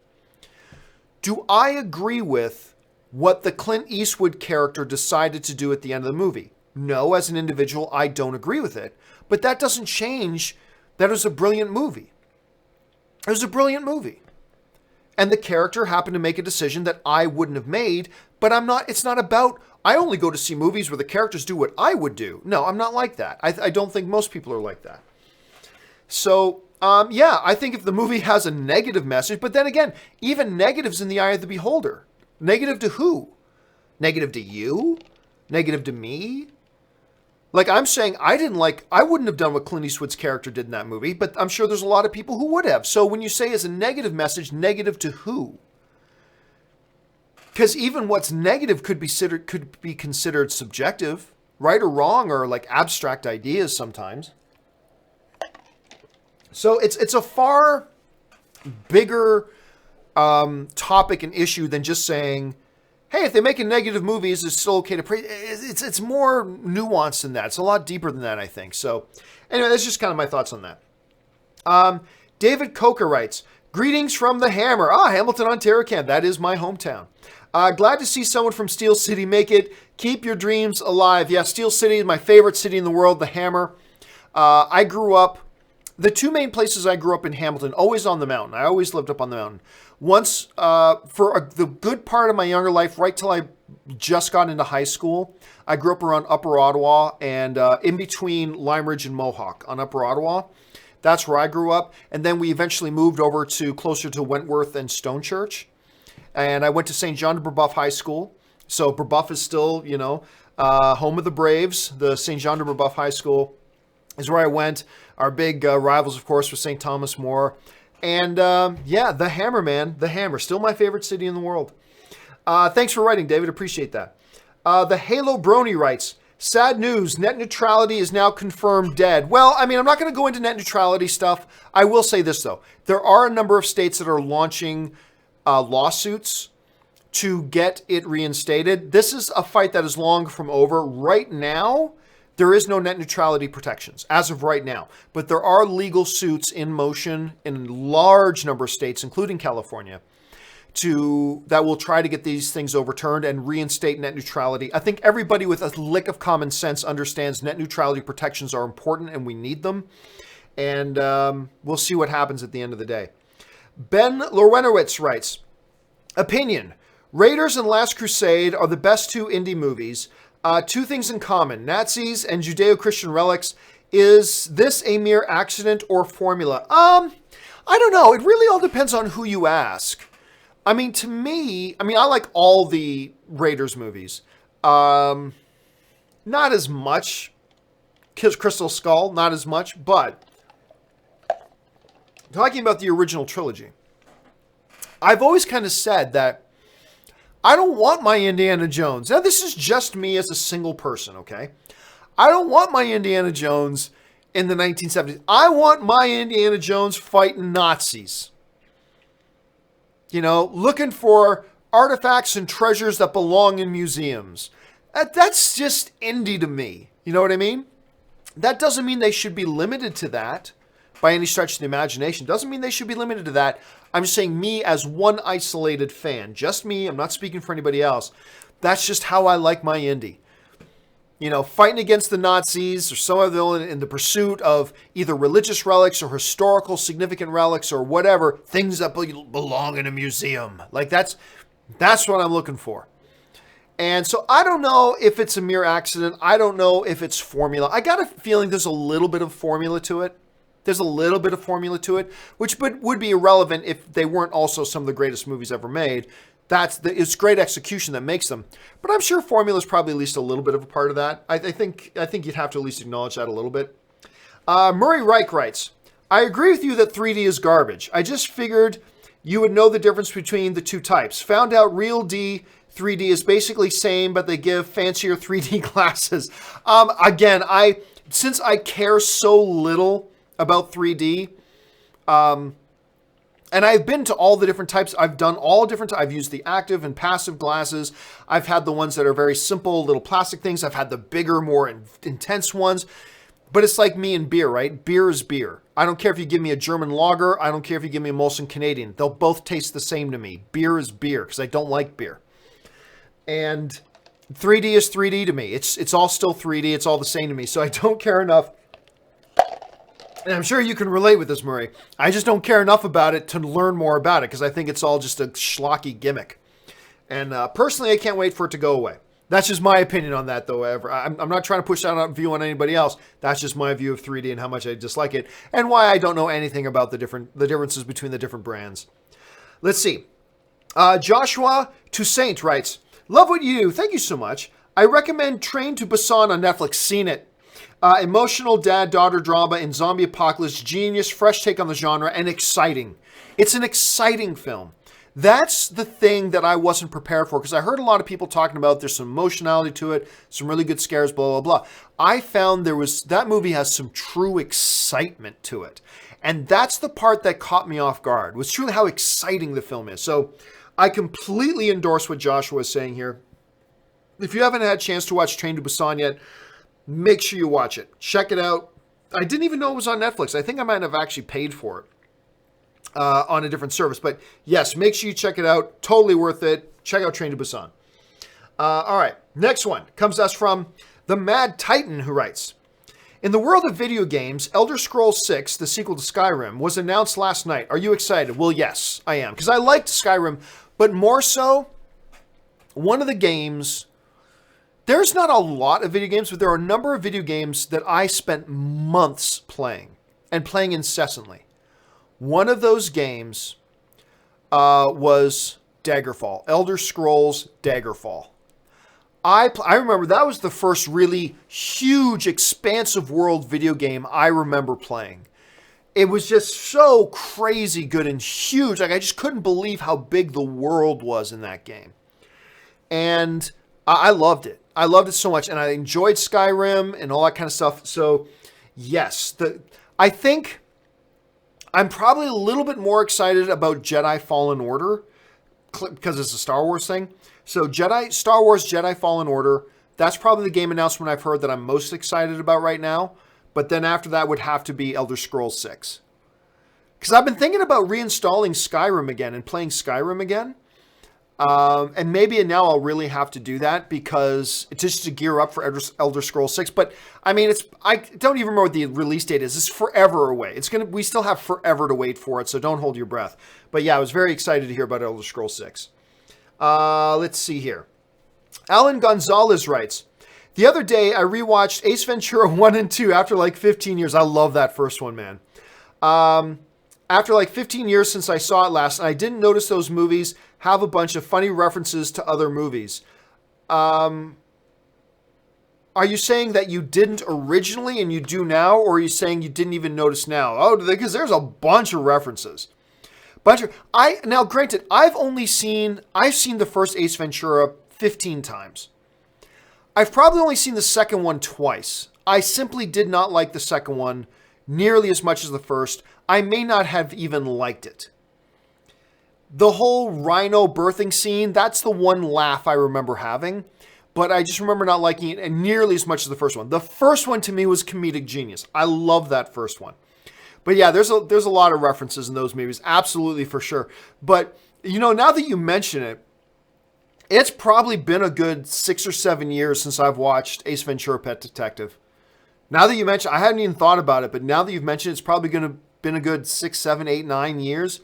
Do I agree with what the Clint Eastwood character decided to do at the end of the movie? No, as an individual, I don't agree with it. But that doesn't change that it was a brilliant movie. It was a brilliant movie. and the character happened to make a decision that I wouldn't have made, but it's not about, I only go to see movies where the characters do what I would do. No, I'm not like that. I don't think most people are like that. So, yeah, I think if the movie has a negative message, but then again, even negative's in the eye of the beholder. Negative to who? Negative to you? Negative to me? Like I'm saying, I wouldn't have done what Clint Eastwood's character did in that movie, but I'm sure there's a lot of people who would have. So when you say as a negative message, negative to who? Because even what's negative could be considered subjective, right or wrong, or like abstract ideas sometimes. So it's a far bigger topic and issue than just saying, hey, if they make a negative movie, is it still okay to praise? It's more nuanced than that. It's a lot deeper than that, I think. So anyway, that's just kind of my thoughts on that. David Coker writes, greetings from the Hammer. Hamilton, Ontario, that is my hometown. Glad to see someone from Steel City make it. Keep your dreams alive. Yeah, Steel City is my favorite city in the world, the Hammer. I grew up, the two main places I grew up in Hamilton, always on the mountain. I always lived up on the mountain. Once, the good part of my younger life, right till I just got into high school, I grew up around Upper Ottawa and in between Lime Ridge and Mohawk on Upper Ottawa. That's where I grew up. And then we eventually moved over to closer to Wentworth and Stonechurch. And I went to St. John de Brebeuf High School. So Brebeuf is still, home of the Braves. The St. John de Brebeuf High School is where I went. Our big rivals, of course, were St. Thomas More. And yeah, the Hammer, man. The Hammer. Still my favorite city in the world. Thanks for writing, David. Appreciate that. The Halo Brony writes, sad news. Net neutrality is now confirmed dead. Well, I mean, I'm not going to go into net neutrality stuff. I will say this, though. There are a number of states that are launching lawsuits to get it reinstated. This is a fight that is long from over. Right now, there is no net neutrality protections as of right now, but there are legal suits in motion in a large number of states, including California, that will try to get these things overturned and reinstate net neutrality. I think everybody with a lick of common sense understands net neutrality protections are important and we need them. And we'll see what happens at the end of the day. Ben Lorenowitz writes, opinion, Raiders and Last Crusade are the best two indie movies. Two things in common, Nazis and Judeo-Christian relics. Is this a mere accident or formula? I don't know. It really all depends on who you ask. I mean, to me, I like all the Raiders movies. Not as much. Crystal Skull, not as much, but talking about the original trilogy, I've always kind of said that I don't want my Indiana Jones. Now, this is just me as a single person, okay? I don't want my Indiana Jones in the 1970s. I want my Indiana Jones fighting Nazis. Looking for artifacts and treasures that belong in museums. That's just indie to me. You know what I mean? That doesn't mean they should be limited to that by any stretch of the imagination. Doesn't mean they should be limited to that. I'm just saying me as one isolated fan. Just me. I'm not speaking for anybody else. That's just how I like my indie. Fighting against the Nazis or some of them in the pursuit of either religious relics or historical significant relics or whatever, things that belong in a museum. Like that's what I'm looking for. And so I don't know if it's a mere accident. I don't know if it's formula. I got a feeling there's a little bit of formula to it. There's a little bit of formula to it, which would be irrelevant if they weren't also some of the greatest movies ever made. It's great execution that makes them. But I'm sure formula is probably at least a little bit of a part of that. I think you'd have to at least acknowledge that a little bit. Murray Reich writes, I agree with you that 3D is garbage. I just figured you would know the difference between the two types. Found out real 3D is basically same, but they give fancier 3D glasses. Again, since I care so little about 3D, and I've been to all the different types. I've done all different. I've used the active and passive glasses. I've had the ones that are very simple, little plastic things. I've had the bigger, more intense ones. But it's like me and beer, right? Beer is beer. I don't care if you give me a German lager. I don't care if you give me a Molson Canadian. They'll both taste the same to me. Beer is beer because I don't like beer. And 3D is 3D to me. It's all still 3D. It's all the same to me. So I don't care enough. And I'm sure you can relate with this, Murray. I just don't care enough about it to learn more about it because I think it's all just a schlocky gimmick. And personally, I can't wait for it to go away. That's just my opinion on that, though. I'm not trying to push that out view on anybody else. That's just my view of 3D and how much I dislike it, and why I don't know anything about the differences between the different brands. Let's see. Joshua Toussaint writes, "Love what you do. Thank you so much. I recommend Train to Busan on Netflix. Seen it. Emotional dad-daughter drama in zombie apocalypse. Genius, fresh take on the genre, and exciting. It's an exciting film." That's the thing that I wasn't prepared for, because I heard a lot of people talking about there's some emotionality to it, some really good scares, blah, blah, blah. I found that movie has some true excitement to it. And that's the part that caught me off guard, was truly how exciting the film is. So I completely endorse what Joshua is saying here. If you haven't had a chance to watch Train to Busan yet, make sure you watch it. Check it out. I didn't even know it was on Netflix. I think I might have actually paid for it. On a different service. But yes, make sure you check it out. Totally worth it. Check out Train to Busan. All right. Next one comes to us from the Mad Titan, who writes, "In the world of video games, Elder Scrolls 6, the sequel to Skyrim, was announced last night. Are you excited?" Well, yes, I am. Because I liked Skyrim, but more so, one of the games... There's not a lot of video games, but there are a number of video games that I spent months playing, and playing incessantly. One of those games was Daggerfall. Elder Scrolls Daggerfall. I remember that was the first really huge, expansive world video game I remember playing. It was just so crazy good and huge. Like, I just couldn't believe how big the world was in that game. And I loved it. I loved it so much. And I enjoyed Skyrim and all that kind of stuff. So, yes. I think... I'm probably a little bit more excited about Jedi Fallen Order because it's a Star Wars thing. So Star Wars Jedi Fallen Order, that's probably the game announcement I've heard that I'm most excited about right now. But then after that would have to be Elder Scrolls 6. Because I've been thinking about reinstalling Skyrim again and playing Skyrim again. And maybe now I'll really have to do that because it's just to gear up for Elder Scrolls 6. But I mean, I don't even remember what the release date is. It's forever away. We still have forever to wait for it. So don't hold your breath. But yeah, I was very excited to hear about Elder Scrolls 6. Let's see here. Alan Gonzales writes, "The other day I rewatched Ace Ventura 1 and 2 after like 15 years. I love that first one, man. After like 15 years since I saw it last, and I didn't notice those movies have a bunch of funny references to other movies. Are you saying that you didn't originally and you do now, or are you saying you didn't even notice now?" Oh, because there's a bunch of references. Now, granted, I've seen the first Ace Ventura 15 times. I've probably only seen the second one twice. I simply did not like the second one nearly as much as the first. I may not have even liked it. The whole rhino birthing scene, that's the one laugh I remember having. But I just remember not liking it nearly as much as the first one. The first one to me was comedic genius. I love that first one. But yeah, there's a lot of references in those movies. Absolutely, for sure. But, now that you mention it, it's probably been a good 6 or 7 years since I've watched Ace Ventura: Pet Detective. Now that you mention, I hadn't even thought about it, but now that you've mentioned, it's probably been a good 6, 7, 8, 9 years.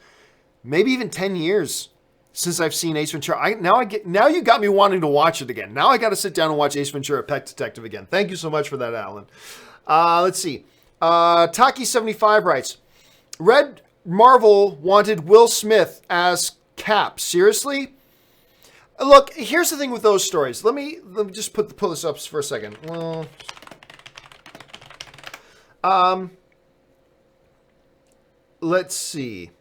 Maybe even 10 years since I've seen Ace Ventura. Now you got me wanting to watch it again. Now I got to sit down and watch Ace Ventura: Pet Detective again. Thank you so much for that, Alan. Let's see. Taki75 writes, "Red Marvel wanted Will Smith as Cap. Seriously?" Look, here's the thing with those stories. Let me just pull this up for a second. Well, let's see.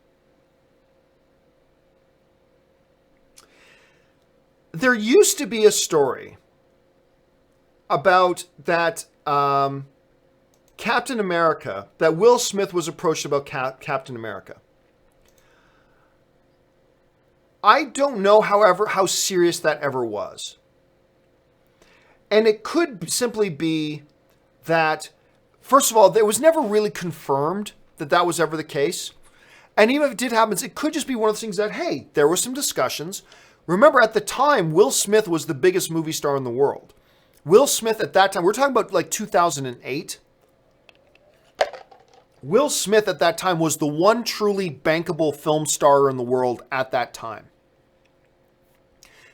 There used to be a story about that Captain America, that Will Smith was approached about Captain America. I don't know, however, how serious that ever was. And it could simply be that, first of all, it was never really confirmed that was ever the case. And even if it did happen, it could just be one of those things that, hey, there were some discussions. Remember, at the time, Will Smith was the biggest movie star in the world. Will Smith at that time, we're talking about like 2008. Will Smith at that time was the one truly bankable film star in the world at that time.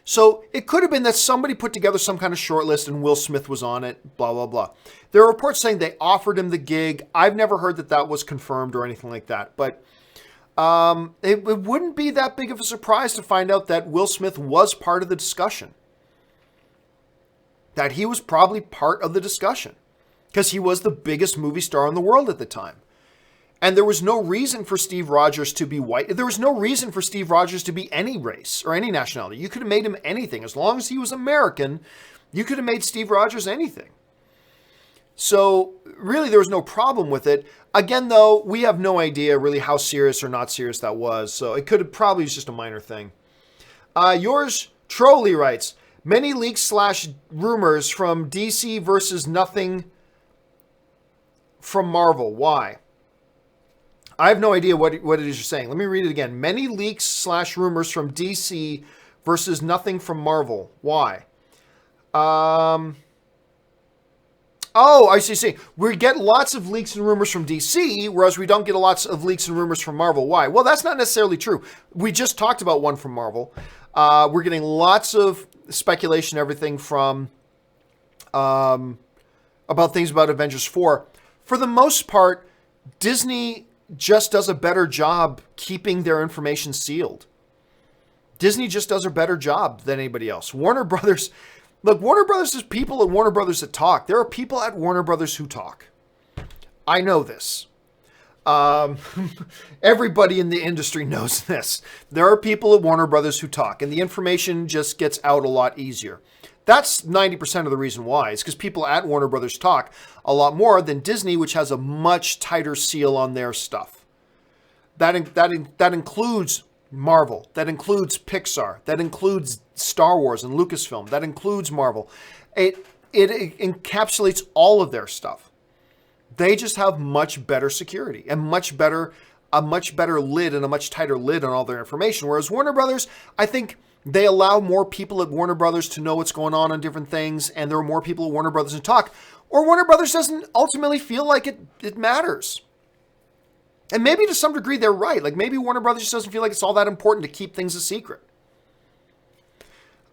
So it could have been that somebody put together some kind of short list and Will Smith was on it, blah, blah, blah. There are reports saying they offered him the gig. I've never heard that that was confirmed or anything like that. But it wouldn't be that big of a surprise to find out that Will Smith was part of the discussion. That he was probably part of the discussion. Because he was the biggest movie star in the world at the time. And there was no reason for Steve Rogers to be white. There was no reason for Steve Rogers to be any race or any nationality. You could have made him anything. As long as he was American, you could have made Steve Rogers anything. So really, there was no problem with it. Again, though, we have no idea really how serious or not serious that was. So it could have probably was just a minor thing. Yours Trolley writes, many leaks / rumors from DC versus nothing from Marvel. Why? I have no idea what it is you're saying. Let me read it again. Many leaks / rumors from DC versus nothing from Marvel. Why? Oh, I see. We get lots of leaks and rumors from DC, whereas we don't get lots of leaks and rumors from Marvel. Why? Well, that's not necessarily true. We just talked about one from Marvel. We're getting lots of speculation, everything from about things about Avengers 4. For the most part, Disney just does a better job keeping their information sealed. Disney just does a better job than anybody else. Warner Brothers, look, Warner Brothers is people at Warner Brothers that talk. There are people at Warner Brothers who talk. I know this. Everybody in the industry knows this. There are people at Warner Brothers who talk, and the information just gets out a lot easier. That's 90% of the reason why. It's because people at Warner Brothers talk a lot more than Disney, which has a much tighter seal on their stuff. That includes Marvel. That includes Pixar. That includes Star Wars and Lucasfilm. That includes Marvel. It encapsulates all of their stuff. They just have much better security and a much better lid and a much tighter lid on all their information. Whereas Warner Brothers, I think, they allow more people at Warner Brothers to know what's going on different things, and there are more people at Warner Brothers who talk. Or Warner Brothers doesn't ultimately feel like it matters. And maybe to some degree they're right. Like maybe Warner Brothers just doesn't feel like it's all that important to keep things a secret.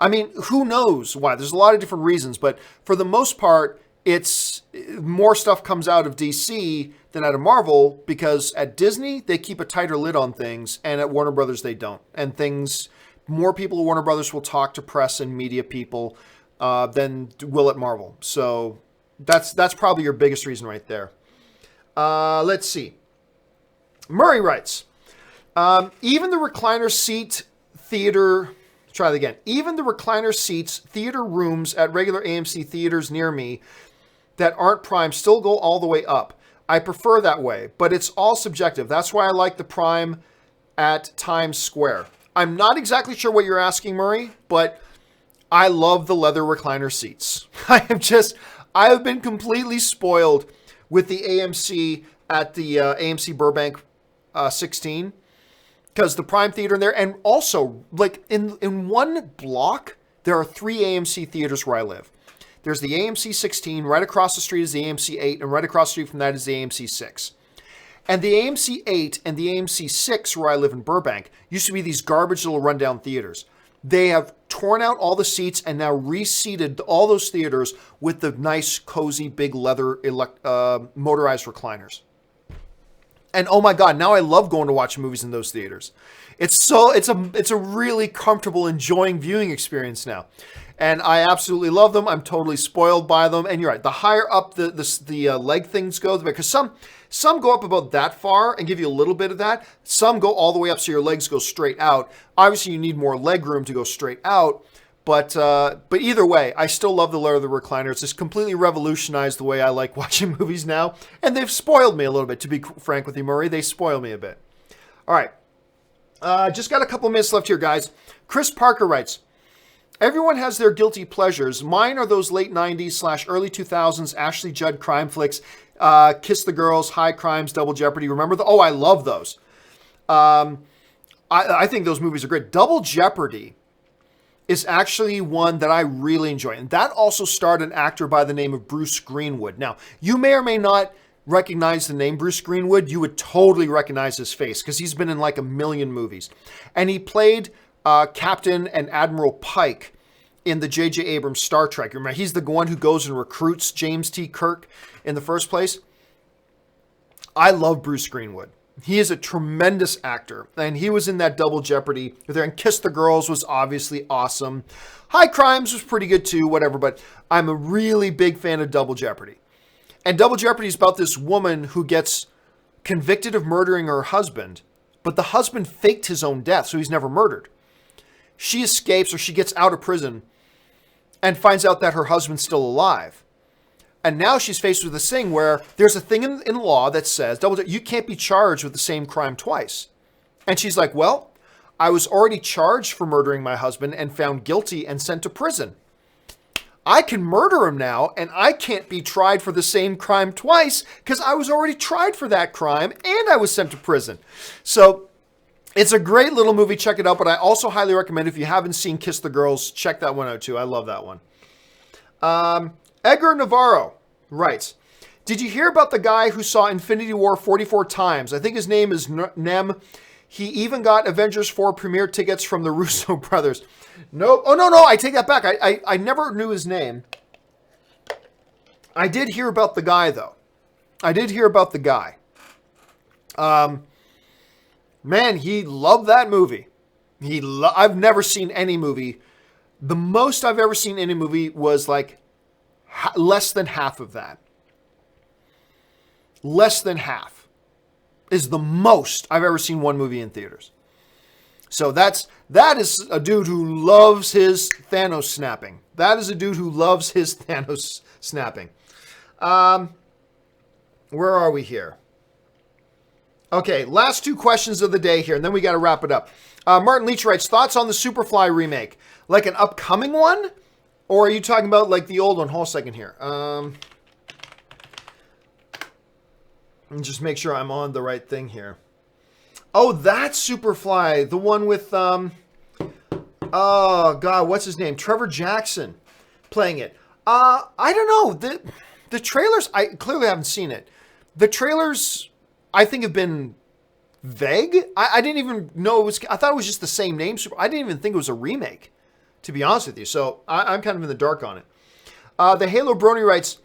I mean, who knows why? There's a lot of different reasons, but for the most part, it's more stuff comes out of DC than out of Marvel because at Disney, they keep a tighter lid on things, and at Warner Brothers, they don't. And more people at Warner Brothers will talk to press and media people than will at Marvel. So that's probably your biggest reason right there. Let's see. Murray writes, even the recliner seat theater, try that again. Even the recliner seats, theater rooms at regular AMC theaters near me that aren't Prime still go all the way up. I prefer that way, but it's all subjective. That's why I like the Prime at Times Square. I'm not exactly sure what you're asking, Murray, but I love the leather recliner seats. I have been completely spoiled with the AMC at the AMC Burbank 16 because the Prime Theater in there, and also like in one block, there are 3 AMC theaters where I live. There's the AMC 16, right across the street is the AMC 8, and right across the street from that is the AMC 6. And the AMC 8 and the AMC 6, where I live in Burbank, used to be these garbage little rundown theaters. They have torn out all the seats and now reseated all those theaters with the nice, cozy, big leather motorized recliners. And oh my God, now I love going to watch movies in those theaters. It's a really comfortable, enjoying viewing experience now. And I absolutely love them. I'm totally spoiled by them. And you're right, the higher up the leg things go, because some go up about that far and give you a little bit of that. Some go all the way up so your legs go straight out. Obviously, you need more leg room to go straight out. But either way, I still love the leather recliner. It's just completely revolutionized the way I like watching movies now. And they've spoiled me a little bit, to be frank with you, Murray. They spoil me a bit. All right. Just got a couple minutes left here, guys. Chris Parker writes, everyone has their guilty pleasures. Mine are those late 90s / early 2000s Ashley Judd crime flicks. Kiss the Girls, High Crimes, Double Jeopardy. Remember I love those. I think those movies are great. Double Jeopardy is actually one that I really enjoy. And that also starred an actor by the name of Bruce Greenwood. Now, you may or may not recognize the name Bruce Greenwood, you would totally recognize his face because he's been in like a million movies. And he played Captain and Admiral Pike in the J.J. Abrams Star Trek. Remember, he's the one who goes and recruits James T. Kirk in the first place. I love Bruce Greenwood. He is a tremendous actor, and he was in that Double Jeopardy there. And Kiss the Girls was obviously awesome. High Crimes was pretty good too, whatever, but I'm a really big fan of Double Jeopardy. And Double Jeopardy is about this woman who gets convicted of murdering her husband, but the husband faked his own death, so he's never murdered. She escapes, or she gets out of prison and finds out that her husband's still alive. And now she's faced with this thing where there's a thing in law that says you can't be charged with the same crime twice. And she's like, well, I was already charged for murdering my husband and found guilty and sent to prison. I can murder him now, and I can't be tried for the same crime twice because I was already tried for that crime and I was sent to prison. So it's a great little movie. Check it out. But I also highly recommend, if you haven't seen Kiss the Girls, check that one out too. I love that one. Edgar Navarro writes, did you hear about the guy who saw Infinity War 44 times? I think his name is Nem. He even got Avengers 4 premiere tickets from the Russo brothers. Nope. Oh, no, I take that back. I never knew his name. I did hear about the guy, though. I did hear about the guy. Man, he loved that movie. I've never seen any movie. The most I've ever seen any movie was like less than half of that. Less than half is the most I've ever seen one movie in theaters. So that is a dude who loves his Thanos snapping. That is a dude who loves his Thanos snapping. Where are we here? Okay, last two questions of the day here, and then we got to wrap it up. Martin Leech writes, thoughts on the Superfly remake? Like an upcoming one? Or are you talking about like the old one? Hold on a second here. Let me just make sure I'm on the right thing here. Oh, that's Superfly. The one with, oh God, what's his name? Trevor Jackson playing it. I don't know. The trailers, I clearly haven't seen it. The trailers, I think, have been vague. I didn't even know it was, I thought it was just the same name. I didn't even think it was a remake, to be honest with you. So I'm kind of in the dark on it. The Halo Brony writes,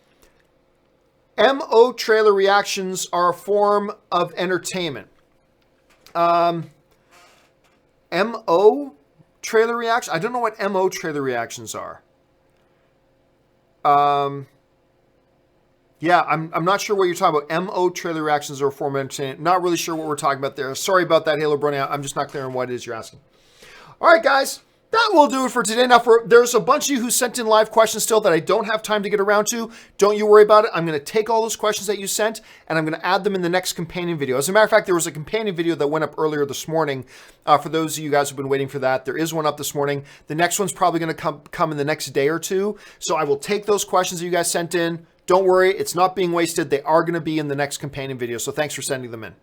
MO trailer reactions are a form of entertainment. MO trailer reaction? I don't know what MO trailer reactions are. Yeah, I'm not sure what you're talking about. MO trailer reactions are a form of entertainment. Not really sure what we're talking about there. Sorry about that, Halo Brony. I'm just not clear on what it is you're asking. All right, guys. That will do it for today. Now, there's a bunch of you who sent in live questions still that I don't have time to get around to. Don't you worry about it. I'm going to take all those questions that you sent, and I'm going to add them in the next companion video. As a matter of fact, there was a companion video that went up earlier this morning. For those of you guys who've been waiting for that, there is one up this morning. The next one's probably going to come in the next day or two. So I will take those questions that you guys sent in. Don't worry, it's not being wasted. They are going to be in the next companion video. So thanks for sending them in.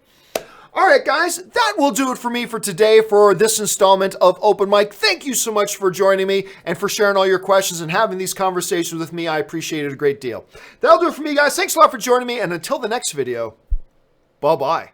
All right, guys, that will do it for me for today for this installment of Open Mic. Thank you so much for joining me and for sharing all your questions and having these conversations with me. I appreciate it a great deal. That'll do it for me, guys. Thanks a lot for joining me, and until the next video, bye-bye.